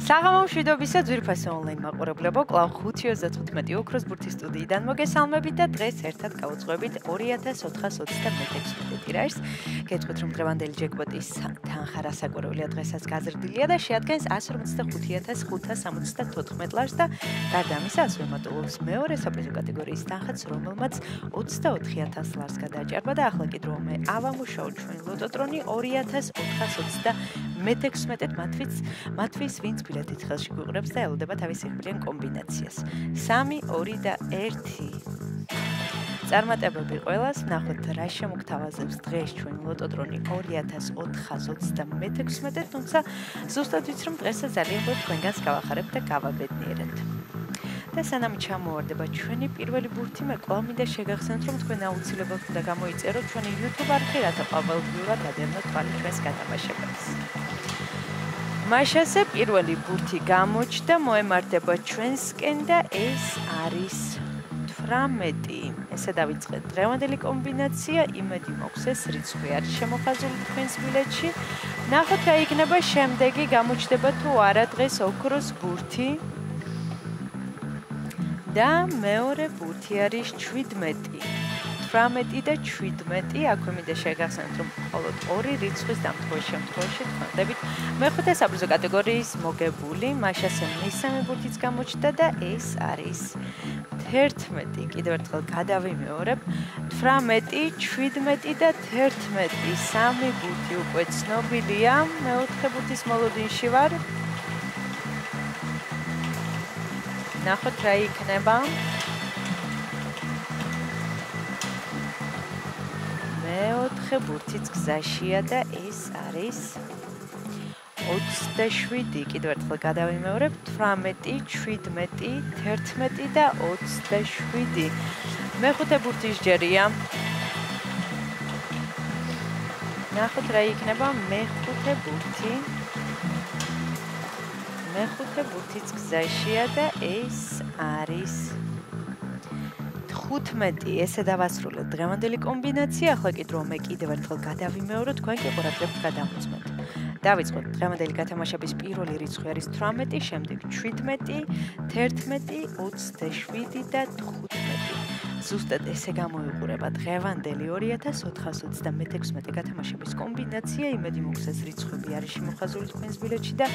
საღამო მშვიდობისა ძვირფასი ონლაინ მაყურებლებო, კვლავ 5:35 ოქროს ბურთის სტუდიიდან მოგესალმებით და დღეს ერთად გავუძღვებით 2426 ტირაჟს. გეტყვით, რომ დღევანდელი ჯეკპოტის თანხა რასაკვირველია დღესაც გაზრდილია და შეადგენს 155574 ლარს და გარდა ამისა ასევე მატულობს მეორე საპრიზო კატეგორიის თანხაც, რომელმაც 24000 ლარს გადააჭარბა და ახლა კი დრო მე ავამუშაო ჩვენ ლოტოტრონი 2416 მათთვის ვინც ბილეთით ხელში გვიყურებს და ელოდება თავის სიხბილიან კომბინაციას. 3, 2 და 1. წარმატებები ყველას, ნახოთ რა შემოგთავაზებს დღეს ჩვენ ლოტოტრონი 2416, თუმცა ზუსტად ვიცი რომ დღესაც ძალიან ბევრ თქვენგანს გავახარებ და გავაბედნიერებ. და სანამ ჩამოვარდება ჩვენი პირველი ბურთი, მე კვლავ მინდა შეგახსენოთ, რომ თქვენ აუცილებლად უნდა გამოიწეროთ ჩვენი YouTube არხი, რათა ყოველდღიურად ადევნოთ თვალი ჩვენს გათამაშებებს. მაშასე პირველი ბურთი გამოჩნდა, მოემართება ჩვენსკენ და ეს არის 18. ესე დავიწყეთ დღევანდელი კომბინაცია, იმედი მოგვს ეს რიცხვი არის შემოხაზული თქვენს ბილეთში. ნახოთ რა იქნება შემდეგი, გამოჩნდება თუ არა დღეს ოქროს ბურთი. და მეორე ბურთი არის 17. 18 და 17, აქვე მინდა შეგახსენოთ, რომ მხოლოდ ორი რიცხვის დამტყურის შემთხვევაში თქვენდებით მეხუთე საპრიზო კატეგორიის მოგებული, მაშასე მესამე ბურთიც გამოჩნდა და ეს არის 11. კიდევ ერთხელ გადავიმეორებ, 18, 17 და 11, სამი ბურთი უკვე ცნობილია, მეოთხე ბურთის მოლოდინში ვარ. ნახოთ რა იქნება. მეოთხე ბურთიც გზაშია და ეს არის 27. კიდევ ერთხელ გადავიმეორებ, 18, 17, 11 და 27. მეხუთე ბურთის ჯერია. ნახოთ რა იქნება მეხუთე ბურთი. მეხუთე ბურთიც გზაშია და ეს არის 15. ესე დავასრულეთ დღევანდელი კომბინაცია, ახლა კი დრო მე კიდევ ერთხელ გადავიმეოროთ, თქვენ კი ყურადღებთ გადამოწმეთ. დავიწყოთ დღევანდელი გათამაშების პირველი რიცხვი არის 18, შემდეგ 17, 11, 27 და 15. ზუსტად ესე გამოიყურება დღევანდელი 2416 გათამაშების კომბინაცია, იმედი მოგვს ეს რიცხვები არის შემოხაზული თქვენს ბილეთში და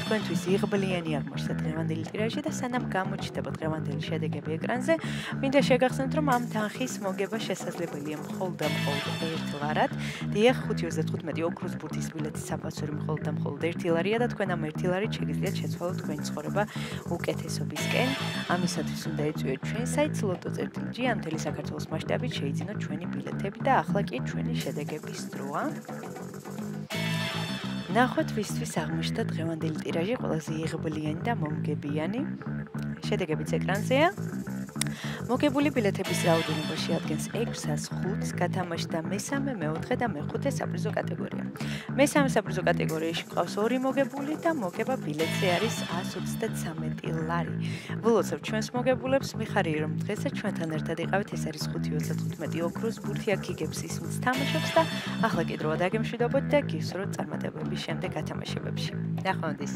თქვენთვის იღბლიანი აღმოჩნდა დღევანდელი ტირაჟი და სანამ გამოჩნდება დღევანდელი შედეგები ეკრანზე, მინდა შეგახსენოთ, რომ ამ თანხის მოგება შესაძლებელია მხოლოდ და მხოლოდ 1 ლარად. დიახ, 5:15 ოქროს ბურთის ბილეთის საფასური მხოლოდ და მხოლოდ 1 ლარია და თქვენ ამ 1 ლარით შეგიძლიათ შეცვალოთ თქვენი ცხოვრება უკეთესობისკენ. ამისათვის უნდა ეწვიოთ ჩვენ საიტს lotto.gi, მთელი საქართველოს მასშტაბით შეიძინოთ ჩვენი ბილეთები და ახლა კი ჩვენი შედეგების დროა. ნახოთ ვისთვის აღმოჩნდა დღევანდელი ტირაჟი, ყველაზე იღბლიანი და მომგებიანი. შედეგებიც ეკრანზეა. მოგებული ბილეთების რაოდენობა შეადგენს 605-ს, გათამაშდა მესამე, მეოთხე და მეხუთე საპრიზო კატეგორია. მესამე საპრიზო კატეგორიაში ყავს 2 მოგებული და მოგება ბილეთზე არის 133 ლარი. ვილოცავ ჩვენს მოგებულებს, მიხარია რომ დღესაც ჩვენთან ერთად იყავით, ეს არის 5:15 ოქროს ბურთი, აქ იგებს ისმის თამაშობს და ახლა კი დროა დაგემშვიდობოთ და გისურვებთ წარმატებების შემდეგ გათამაშებებში. ნახვამდის.